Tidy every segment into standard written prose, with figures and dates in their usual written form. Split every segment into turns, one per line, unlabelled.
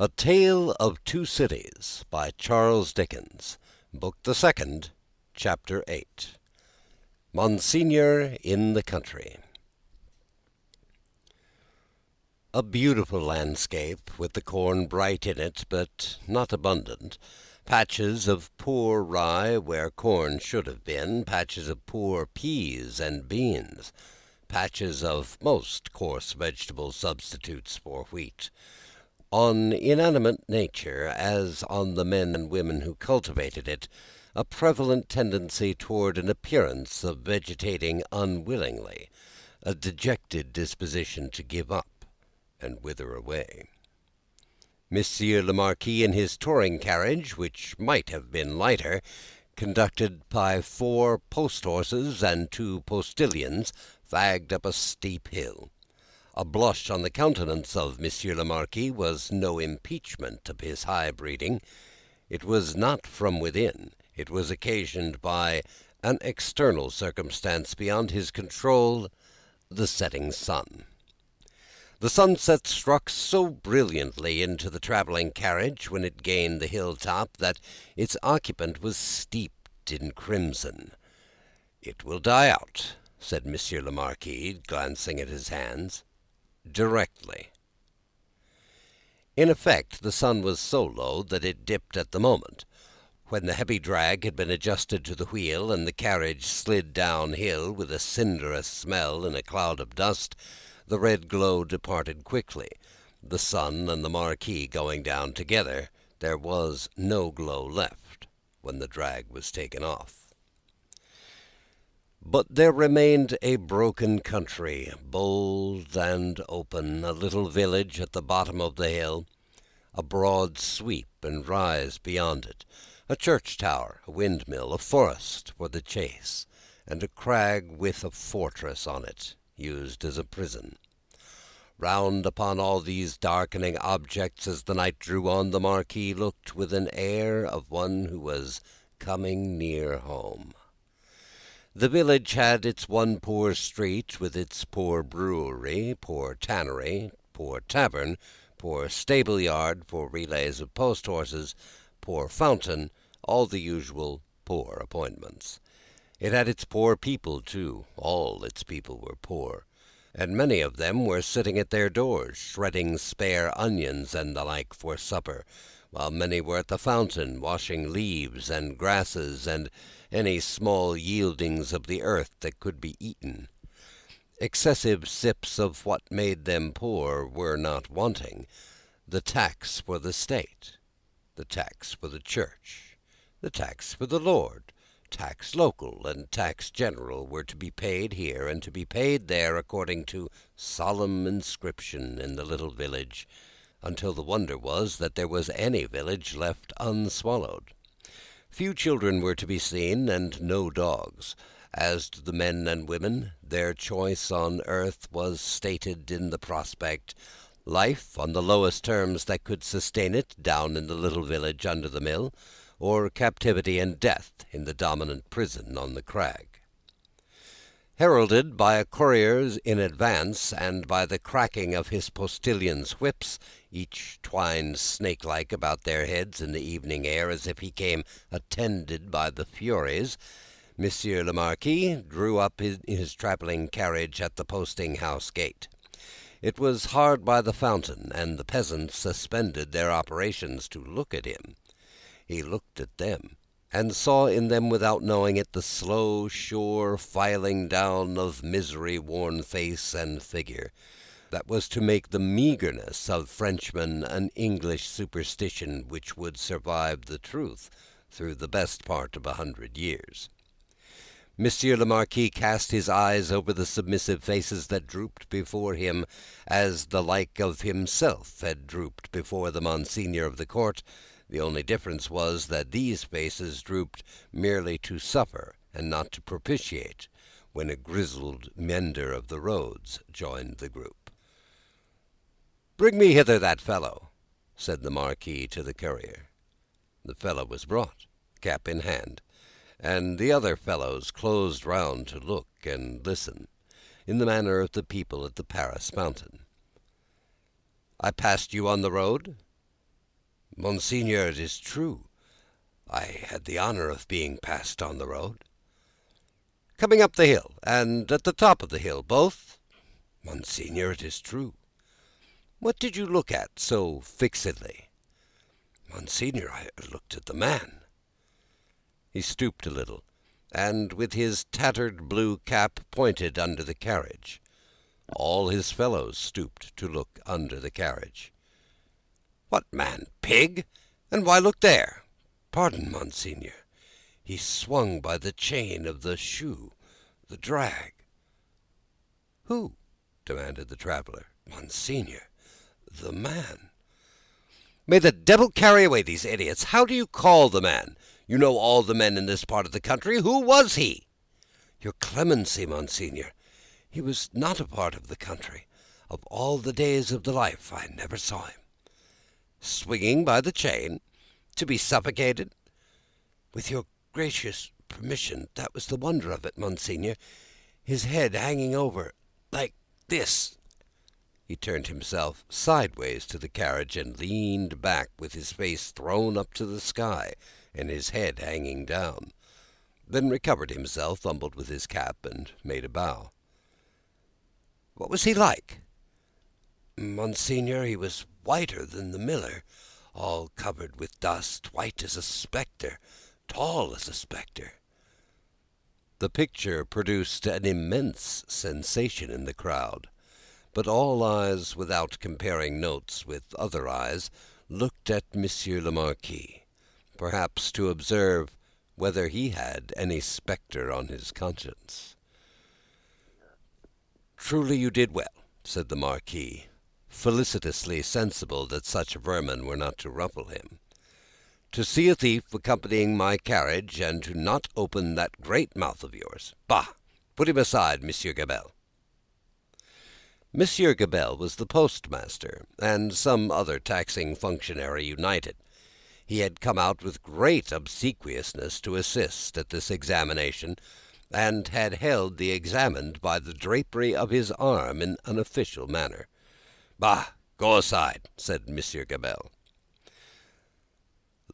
A Tale of Two Cities by Charles Dickens. Book the Second, Chapter 8. Monsignor in the Country. A beautiful landscape, with the corn bright in it, but not abundant. Patches of poor rye where corn should have been, patches of poor peas and beans, patches of most coarse vegetable substitutes for wheat. On inanimate nature, as on the men and women who cultivated it, a prevalent tendency toward an appearance of vegetating unwillingly, a dejected disposition to give up and wither away. Monsieur Le Marquis in his touring carriage, which might have been lighter, conducted by 4 post-horses and 2 postilions, fagged up a steep hill. A blush on the countenance of Monsieur Le Marquis was no impeachment of his high breeding. It was not from within. It was occasioned by an external circumstance beyond his control, the setting sun. The sunset struck so brilliantly into the travelling carriage when it gained the hill-top that its occupant was steeped in crimson. "It will die out," said Monsieur Le Marquis, glancing at his hands. "Directly." In effect, the sun was so low that it dipped at the moment. When the heavy drag had been adjusted to the wheel, and the carriage slid downhill with a cinderous smell in a cloud of dust, the red glow departed quickly. The sun and the Marquis going down together, there was no glow left when the drag was taken off. But there remained a broken country, bold and open, a little village at the bottom of the hill, a broad sweep and rise beyond it, a church tower, a windmill, a forest for the chase, and a crag with a fortress on it, used as a prison. Round upon all these darkening objects, as the night drew on, the Marquis looked with an air of one who was coming near home. The village had its one poor street, with its poor brewery, poor tannery, poor tavern, poor stable-yard for relays of post-horses, poor fountain, all the usual poor appointments. It had its poor people, too. All its people were poor, and many of them were sitting at their doors, shredding spare onions and the like for supper, while many were at the fountain, washing leaves and grasses and any small yieldings of the earth that could be eaten. Excessive sips of what made them poor were not wanting. The tax for the state, the tax for the church, the tax for the lord, tax local and tax general were to be paid here and to be paid there according to solemn inscription in the little village, until the wonder was that there was any village left unswallowed. Few children were to be seen, and no dogs. As to the men and women, their choice on earth was stated in the prospect: life on the lowest terms that could sustain it, down in the little village under the mill, or captivity and death in the dominant prison on the crag. Heralded by a courier in advance, and by the cracking of his postilions' whips, each twined snake-like about their heads in the evening air, as if he came attended by the Furies, Monsieur Le Marquis drew up his travelling carriage at the posting-house gate. It was hard by the fountain, and the peasants suspended their operations to look at him. He looked at them, and saw in them, without knowing it, the slow, sure filing down of misery-worn face and figure, that was to make the meagreness of Frenchmen an English superstition which would survive the truth through the best part of 100 years. Monsieur Le Marquis cast his eyes over the submissive faces that drooped before him, as the like of himself had drooped before the Monsignor of the court. The only difference was that these faces drooped merely to suffer and not to propitiate, when a grizzled mender of the roads joined the group. "Bring me hither that fellow," said the Marquis to the courier. The fellow was brought, cap in hand, and the other fellows closed round to look and listen, in the manner of the people at the Paris fountain. "I passed you on the road?" Monseigneur, it is true. I had the honor of being passed on the road. Coming up the hill, and at the top of the hill, both? Monseigneur, it is true. What did you look at so fixedly? Monseigneur, I looked at the man. He stooped a little, and with his tattered blue cap pointed under the carriage. All his fellows stooped to look under the carriage. What man, pig? And why look there? Pardon, Monseigneur. He swung by the chain of the shoe, the drag. Who? Demanded the traveller. Monseigneur, the man. May the devil carry away these idiots! How do you call the man? You know all the men in this part of the country. Who was he? Your clemency, Monseigneur. He was not a part of the country. Of all the days of the life, I never saw him. Swinging by the chain? To be suffocated? With your gracious permission, that was the wonder of it, Monseigneur. His head hanging over, like this. He turned himself sideways to the carriage and leaned back with his face thrown up to the sky and his head hanging down, then recovered himself, fumbled with his cap, and made a bow. What was he like? Monseigneur, he was whiter than the miller, all covered with dust, white as a spectre, tall as a spectre. The picture produced an immense sensation in the crowd, but all eyes, without comparing notes with other eyes, looked at Monsieur Le Marquis, perhaps to observe whether he had any spectre on his conscience. Truly you did well, said the Marquis, felicitously sensible that such vermin were not to ruffle him, to see a thief accompanying my carriage, and to not open that great mouth of yours. Bah! Put him aside, Monsieur Gabelle. Monsieur Gabelle was the postmaster, and some other taxing functionary united. He had come out with great obsequiousness to assist at this examination, and had held the examined by the drapery of his arm in an official manner. Bah! Go aside, said Monsieur Gabelle.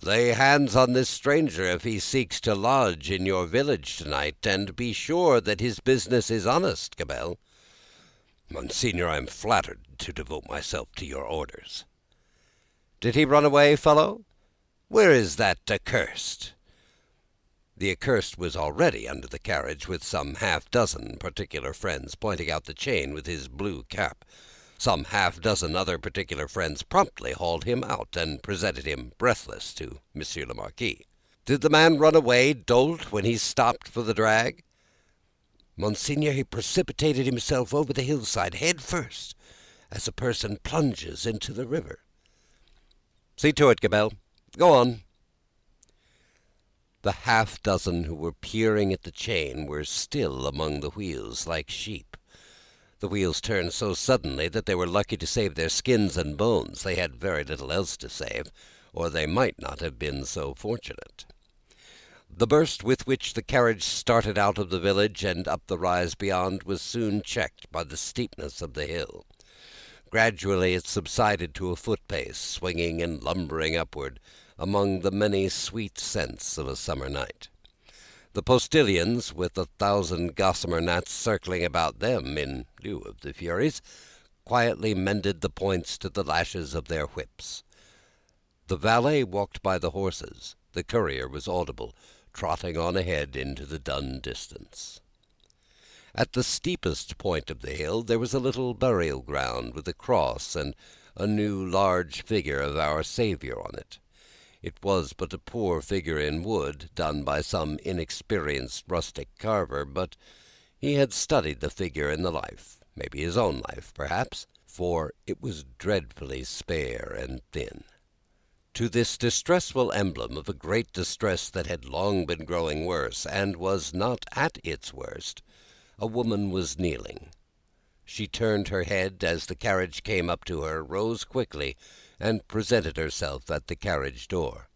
Lay hands on this stranger if he seeks to lodge in your village tonight, and be sure that his business is honest, Gabelle. Monseigneur, I am flattered to devote myself to your orders. Did he run away, fellow? Where is that accursed? The accursed was already under the carriage with some half-dozen particular friends, pointing out the chain with his blue cap. Some half-dozen other particular friends promptly hauled him out and presented him, breathless, to Monsieur le Marquis. Did the man run away, dolt, when he stopped for the drag? Monseigneur, he precipitated himself over the hillside, head first, as a person plunges into the river. See to it, Gabelle. Go on. The half-dozen who were peering at the chain were still among the wheels, like sheep. The wheels turned so suddenly that they were lucky to save their skins and bones. They had very little else to save, or they might not have been so fortunate. The burst with which the carriage started out of the village and up the rise beyond was soon checked by the steepness of the hill. Gradually it subsided to a foot-pace, swinging and lumbering upward among the many sweet scents of a summer night. The postilions, with 1,000 gossamer gnats circling about them in lieu of the Furies, quietly mended the points to the lashes of their whips. The valet walked by the horses. The courier was audible, trotting on ahead into the dun distance. At the steepest point of the hill there was a little burial ground with a cross and a new large figure of our Saviour on it. It was but a poor figure in wood, done by some inexperienced rustic carver, but he had studied the figure in the life, maybe his own life, perhaps, for it was dreadfully spare and thin. To this distressful emblem of a great distress that had long been growing worse, and was not at its worst, a woman was kneeling. She turned her head as the carriage came up to her, rose quickly, and presented herself at the carriage door.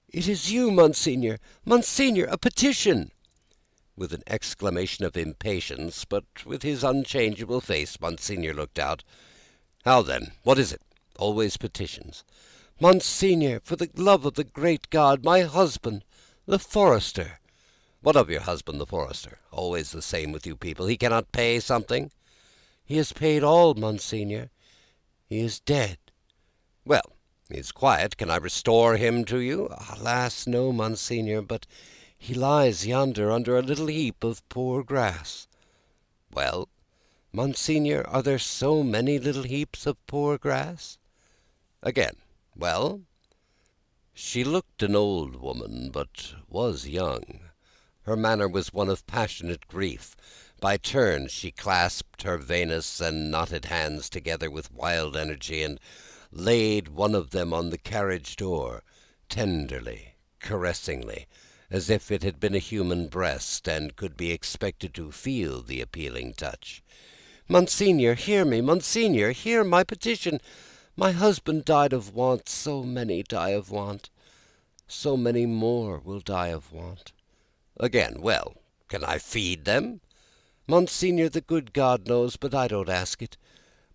"It is you, Monseigneur! Monseigneur, a petition!" With an exclamation of impatience, but with his unchangeable face, Monseigneur looked out. "How then? What is it? Always petitions. Monsignor, for the love of the great God, my husband, the forester." "What of your husband, the forester? Always the same with you people. He cannot pay something?" "He has paid all, Monsignor. He is dead." "Well, he is quiet. Can I restore him to you?" "Alas, no, Monsignor, but he lies yonder under a little heap of poor grass." "Well?" "Monsignor, are there so many little heaps of poor grass?" "Again, well?" She looked an old woman, but was young. Her manner was one of passionate grief. By turns she clasped her veinous and knotted hands together with wild energy, and laid one of them on the carriage door, tenderly, caressingly, as if it had been a human breast, and could be expected to feel the appealing touch. "Monsignor, hear me! Monsignor, hear my petition! My husband died of want. So many die of want. So many more will die of want." "Again, well, can I feed them?" "Monsignor, the good God knows, but I don't ask it.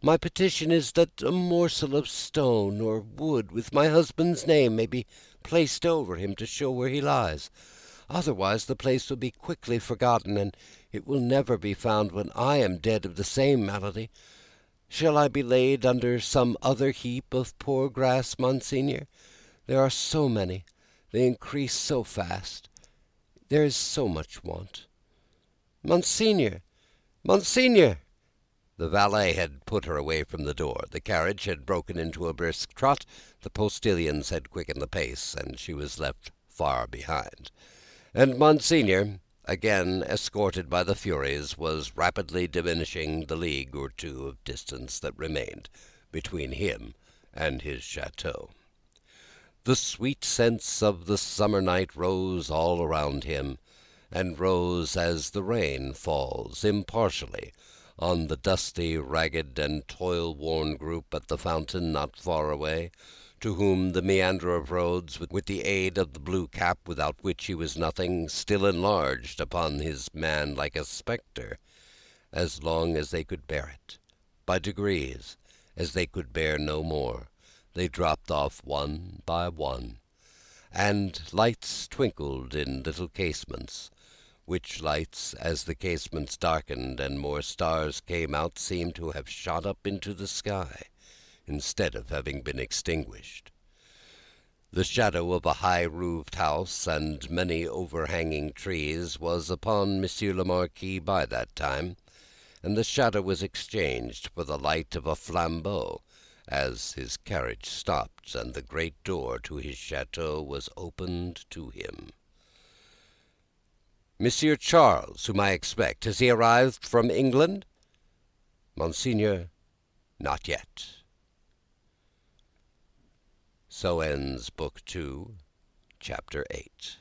My petition is that a morsel of stone or wood with my husband's name may be placed over him to show where he lies. Otherwise the place will be quickly forgotten, and it will never be found when I am dead of the same malady. Shall I be laid under some other heap of poor grass, Monsignor? There are so many. They increase so fast. There is so much want. Monsignor! Monsignor!" The valet had put her away from the door. The carriage had broken into a brisk trot. The postilions had quickened the pace, and she was left far behind. And Monsignor, again escorted by the Furies, was rapidly diminishing the league or two of distance that remained between him and his chateau. The sweet scents of the summer night rose all around him, and rose as the rain falls impartially on the dusty, ragged, and toil-worn group at the fountain not far away, to whom the meander of roads, with the aid of the blue cap without which he was nothing, still enlarged upon his man like a spectre. As long as they could bear it, by degrees, as they could bear no more, they dropped off one by one, and lights twinkled in little casements, which lights, as the casements darkened and more stars came out, seemed to have shot up into the sky, instead of having been extinguished. The shadow of a high-roofed house and many overhanging trees was upon Monsieur Le Marquis by that time, and the shadow was exchanged for the light of a flambeau, as his carriage stopped and the great door to his chateau was opened to him. "Monsieur Charles, whom I expect, has he arrived from England?" "Monseigneur, not yet." So ends Book 2, Chapter 8.